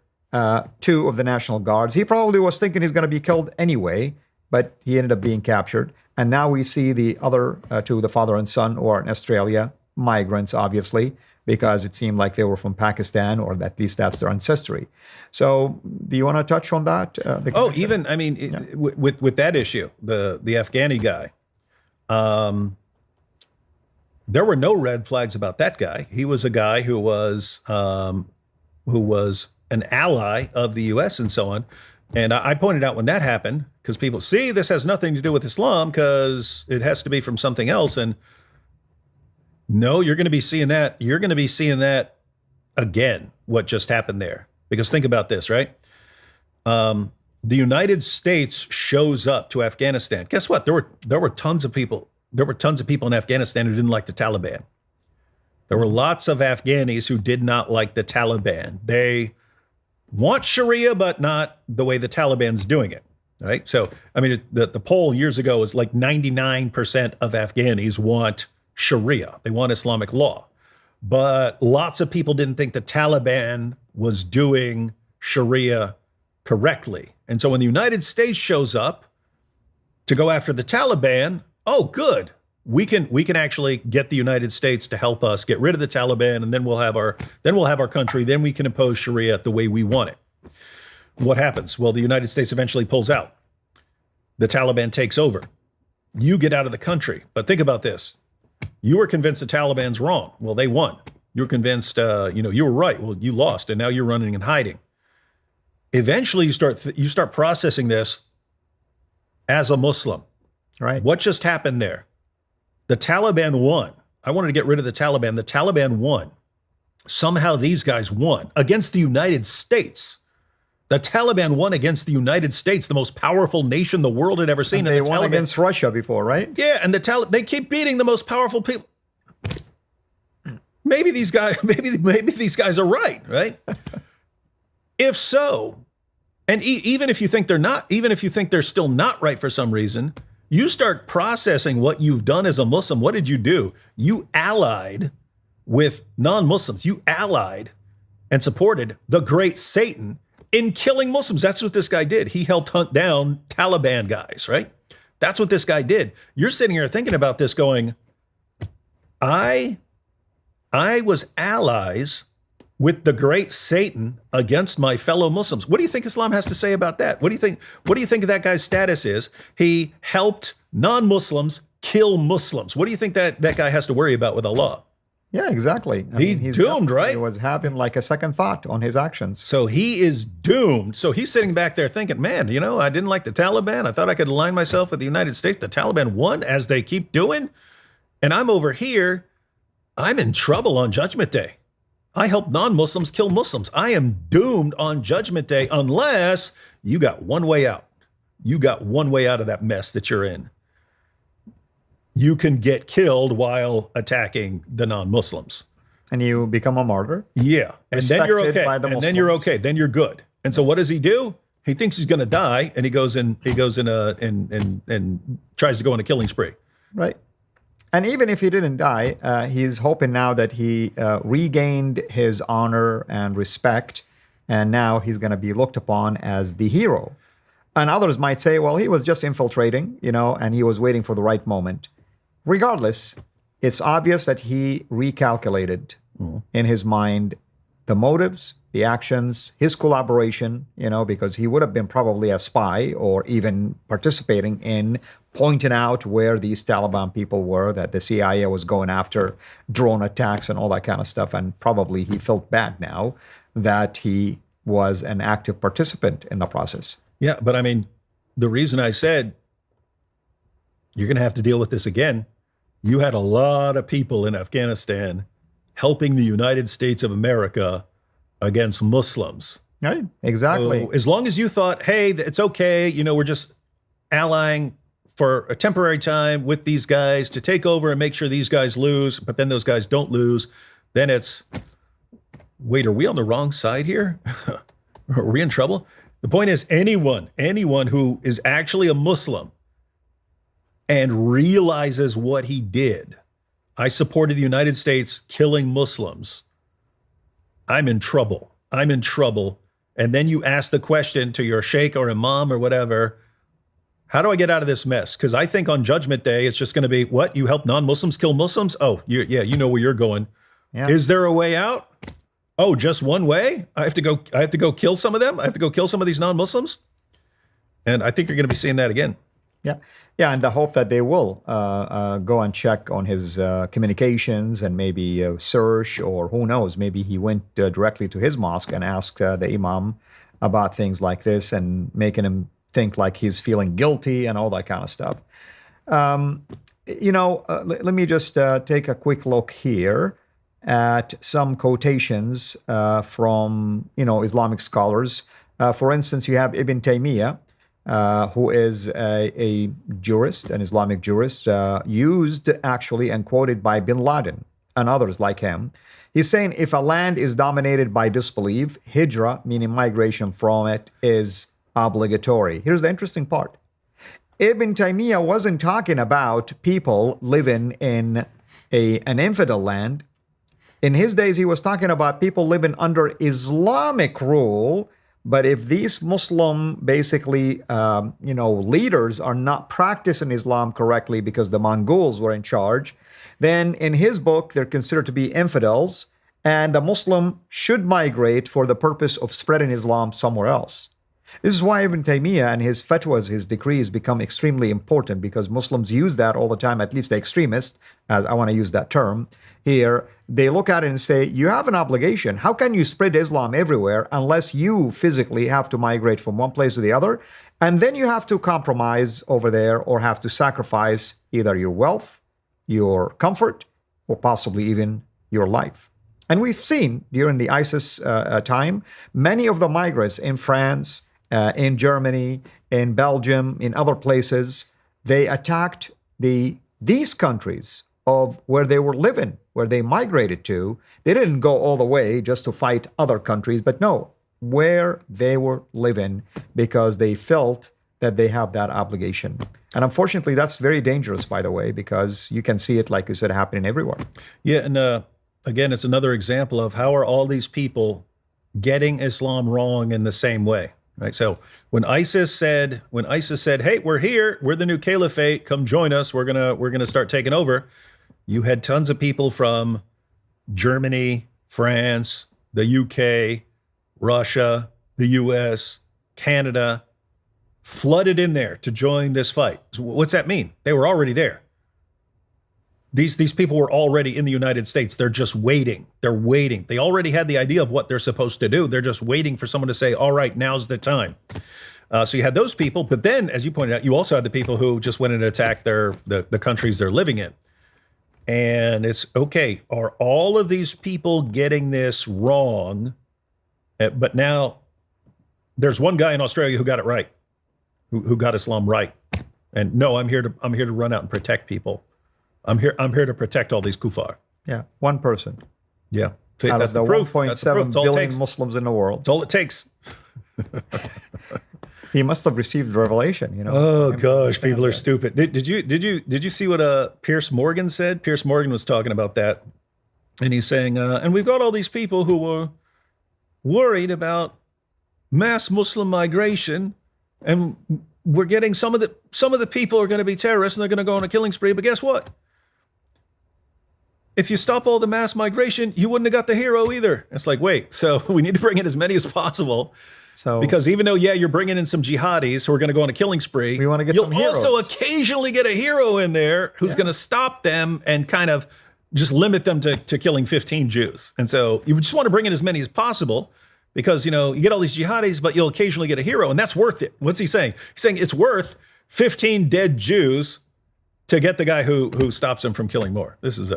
two of the National Guards. He probably was thinking he's going to be killed anyway, but he ended up being captured. And now we see the other two, the father and son, who are in Australia, migrants, obviously, because it seemed like they were from Pakistan, or at least that's their ancestry. So do you want to touch on that? With that issue, the Afghani guy, there were no red flags about that guy. He was a guy who was an ally of the U.S. and so on. And I pointed out when that happened, because people see this has nothing to do with Islam because it has to be from something else. And no, you're going to be seeing that. You're going to be seeing that again, what just happened there. Because think about this, right? The United States shows up to Afghanistan. Guess what? There were tons of people. There were tons of people in Afghanistan who didn't like the Taliban. There were lots of Afghanis who did not like the Taliban. They want Sharia, but not the way the Taliban's doing it, right? So, I mean, the poll years ago was like 99% of Afghanis want Sharia. They want Islamic law. But lots of people didn't think the Taliban was doing Sharia correctly. And so when the United States shows up to go after the Taliban, oh, good. We can actually get the United States to help us get rid of the Taliban, and then we'll have our country. Then we can impose Sharia the way we want it. What happens? Well, the United States eventually pulls out. the Taliban takes over. You get out of the country. But think about this. You were convinced the Taliban's wrong. Well, they won. You were convinced, you were right. Well, you lost, and now you're running and hiding. Eventually, you start processing this as a Muslim. Right. What just happened there? The Taliban won. I wanted to get rid of the Taliban. The Taliban won. Somehow these guys won against the United States. The Taliban won against the United States, the most powerful nation the world had ever seen. And they won against Russia before, right? Yeah, and they keep beating the most powerful people. Maybe these guys, maybe these guys are right? If so, and even if you think they're not, even if you think they're still not right for some reason, you start processing what you've done as a Muslim. What did you do? You allied with non-Muslims. You allied and supported the great Satan in killing Muslims. That's what this guy did. He helped hunt down Taliban guys, right? That's what this guy did. You're sitting here thinking about this going, I was allies with the great Satan against my fellow Muslims. What do you think Islam has to say about that? What do you think that guy's status is? He helped non-Muslims kill Muslims. What do you think that guy has to worry about with Allah? Yeah, exactly. He's doomed, right? He was having like a second thought on his actions. So he is doomed. So he's sitting back there thinking, man, I didn't like the Taliban. I thought I could align myself with the United States. The Taliban won, as they keep doing. And I'm over here. I'm in trouble on Judgment Day. I help non-Muslims kill Muslims. I am doomed on Judgment Day unless you got one way out. You got one way out of that mess that you're in. You can get killed while attacking the non-Muslims. And you become a martyr. Yeah. And then you're okay. And then you're okay. Then you're good. And so what does he do? He thinks he's going to die, and he goes in and tries to go on a killing spree. Right. And even if he didn't die, he's hoping now that he regained his honor and respect, and now he's going to be looked upon as the hero. And others might say, well, he was just infiltrating, and he was waiting for the right moment. Regardless, it's obvious that he recalculated in his mind the motives, the actions, his collaboration, because he would have been probably a spy or even participating in pointing out where these Taliban people were, that the CIA was going after drone attacks and all that kind of stuff. And probably he felt bad now that he was an active participant in the process. Yeah, but I mean, the reason I said you're going to have to deal with this again, you had a lot of people in Afghanistan helping the United States of America against Muslims. Right, exactly. So as long as you thought, hey, it's okay, we're just allying for a temporary time with these guys to take over and make sure these guys lose, but then those guys don't lose, then it's, wait, are we on the wrong side here? Are we in trouble? The point is, anyone who is actually a Muslim and realizes what he did, I supported the United States killing Muslims, I'm in trouble. I'm in trouble. And then you ask the question to your sheikh or imam or whatever, how do I get out of this mess? Because I think on Judgment Day, it's just going to be, what? You help non-Muslims kill Muslims? Oh, you know where you're going. Yeah. Is there a way out? Oh, just one way? I have to go kill some of them? I have to go kill some of these non-Muslims? And I think you're going to be seeing that again. Yeah. Yeah, and the hope that they will go and check on his communications and maybe search, or who knows, maybe he went directly to his mosque and asked the imam about things like this and making him think like he's feeling guilty and all that kind of stuff. Let me just take a quick look here at some quotations from, Islamic scholars. For instance, you have Ibn Taymiyyah, who is a jurist, an Islamic jurist, used actually and quoted by bin Laden and others like him. He's saying if a land is dominated by disbelief, hijrah, meaning migration from it, is obligatory. Here's the interesting part. Ibn Taymiyyah wasn't talking about people living in an infidel land. In his days, he was talking about people living under Islamic rule. But if these Muslim, basically, leaders are not practicing Islam correctly because the Mongols were in charge, then in his book, they're considered to be infidels, and a Muslim should migrate for the purpose of spreading Islam somewhere else. This is why Ibn Taymiyyah and his fatwas, his decrees, become extremely important, because Muslims use that all the time, at least the extremists, as I want to use that term here. They look at it and say, you have an obligation. How can you spread Islam everywhere unless you physically have to migrate from one place to the other? And then you have to compromise over there, or have to sacrifice either your wealth, your comfort, or possibly even your life. And we've seen during the ISIS time, many of the migrants in France, in Germany, in Belgium, in other places, they attacked these countries of where they were living, where they migrated to. They didn't go all the way just to fight other countries, but no, where they were living, because they felt that they have that obligation. And unfortunately, that's very dangerous, by the way, because you can see it, like you said, happening everywhere. Yeah, and again, it's another example of how are all these people getting Islam wrong in the same way, right? So when ISIS said, "Hey, we're here, we're the new caliphate, come join us, we're gonna start taking over," you had tons of people from Germany, France, the UK, Russia, the US, Canada, flooded in there to join this fight. So what's that mean? They were already there. These people were already in the United States. They're just waiting. They're waiting. They already had the idea of what they're supposed to do. They're just waiting for someone to say, all right, now's the time. So you had those people. But then, as you pointed out, you also had the people who just went and attacked the countries they're living in. And it's, okay, are all of these people getting this wrong? But now there's one guy in Australia who got it right, who got Islam right. And no, I'm here to run out and protect people. I'm here to protect all these kuffar. Yeah, one person. Yeah. See, out that's of the proof. 1.7 billion Muslims in the world. That's all it takes. He must have received revelation, you know. Oh gosh, people are stupid. Did you see what Pierce Morgan said? Pierce Morgan was talking about that, and he's saying, and we've got all these people who were worried about mass Muslim migration, and we're getting some of the people are going to be terrorists and they're going to go on a killing spree. But guess what? If you stop all the mass migration, you wouldn't have got the hero either. It's like, wait, so we need to bring in as many as possible. So, because even though, yeah, you're bringing in some jihadis who are going to go on a killing spree, we want to get you'll some heroes. also occasionally get a hero in there who's going to stop them and kind of just limit them to killing 15 Jews. And so you just want to bring in as many as possible, because, you know, you get all these jihadis, but you'll occasionally get a hero, and that's worth it. What's he saying? He's saying it's worth 15 dead Jews to get the guy who stops them from killing more. This is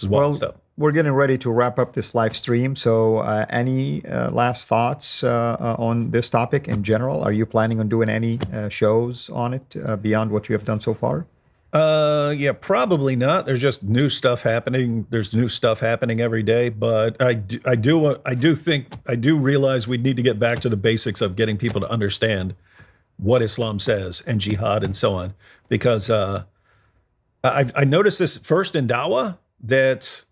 wild stuff. We're getting ready to wrap up this live stream. So any last thoughts on this topic in general? Are you planning on doing any shows on it beyond what you have done so far? Yeah, probably not. There's just new stuff happening. There's new stuff happening every day. But I do realize we need to get back to the basics of getting people to understand what Islam says and jihad and so on. Because I noticed this first in Dawah, that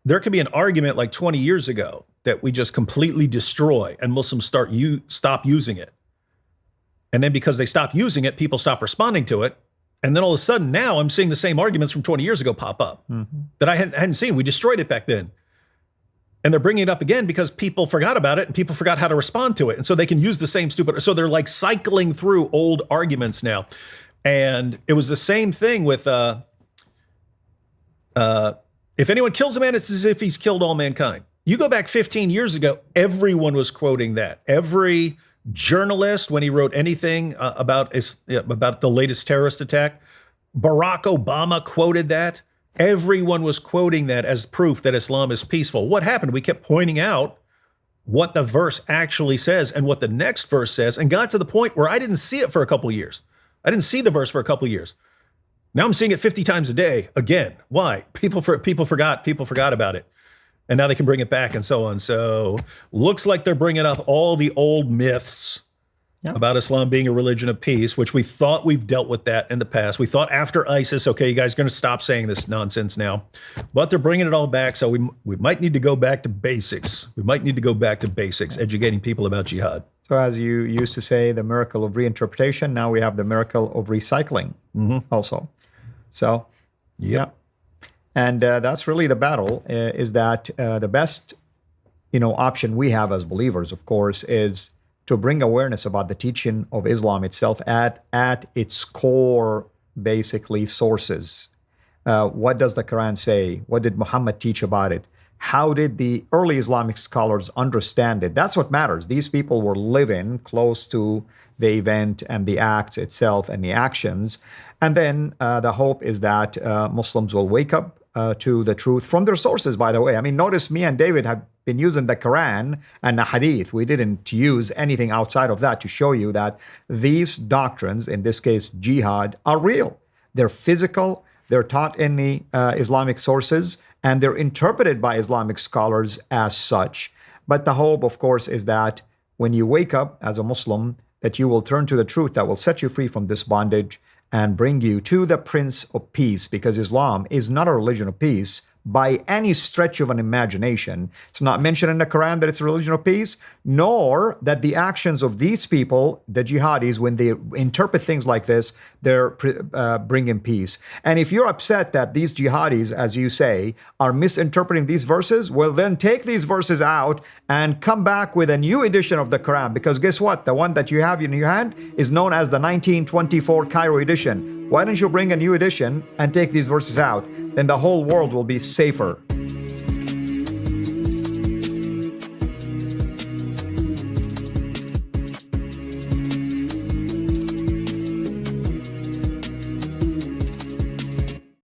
there could be an argument like 20 years ago that we just completely destroy, and Muslims stop using it. And then because they stop using it, people stop responding to it. And then all of a sudden now I'm seeing the same arguments from 20 years ago pop up that I hadn't seen. We destroyed it back then. And they're bringing it up again because people forgot about it and people forgot how to respond to it. And so they can use the same stupid. So they're like cycling through old arguments now. And it was the same thing with, if anyone kills a man, it's as if he's killed all mankind. You go back 15 years ago, everyone was quoting that. Every journalist, when he wrote anything about the latest terrorist attack, Barack Obama quoted that. Everyone was quoting that as proof that Islam is peaceful. What happened? We kept pointing out what the verse actually says and what the next verse says, and got to the point where I didn't see it for a couple of years. I didn't see the verse for a couple of years. Now I'm seeing it 50 times a day again. Why? People forgot about it. And now they can bring it back and so on. So looks like they're bringing up all the old myths about Islam being a religion of peace, which we thought we've dealt with that in the past. We thought after ISIS, okay, you guys are going to stop saying this nonsense now. But they're bringing it all back. So we might need to go back to basics. Educating people about jihad. So as you used to say, the miracle of reinterpretation, now we have the miracle of recycling also. So, yeah. And that's really the battle, is that the best, option we have as believers, of course, is to bring awareness about the teaching of Islam itself at its core, basically, sources. What does the Quran say? What did Muhammad teach about it? How did the early Islamic scholars understand it? That's what matters. These people were living close to the event and the acts itself and the actions. And then the hope is that Muslims will wake up to the truth from their sources, by the way. I mean, notice me and David have been using the Quran and the Hadith. We didn't use anything outside of that to show you that these doctrines, in this case, jihad, are real. They're physical, they're taught in the Islamic sources, and they're interpreted by Islamic scholars as such. But the hope, of course, is that when you wake up as a Muslim, that you will turn to the truth that will set you free from this bondage and bring you to the Prince of Peace, because Islam is not a religion of peace by any stretch of an imagination. It's not mentioned in the Quran that it's a religion of peace, nor that the actions of these people, the jihadis, when they interpret things like this, they're bringing peace. And if you're upset that these jihadis, as you say, are misinterpreting these verses, well, then take these verses out and come back with a new edition of the Quran. Because guess what? The one that you have in your hand is known as the 1924 Cairo edition. Why don't you bring a new edition and take these verses out? Then the whole world will be safer.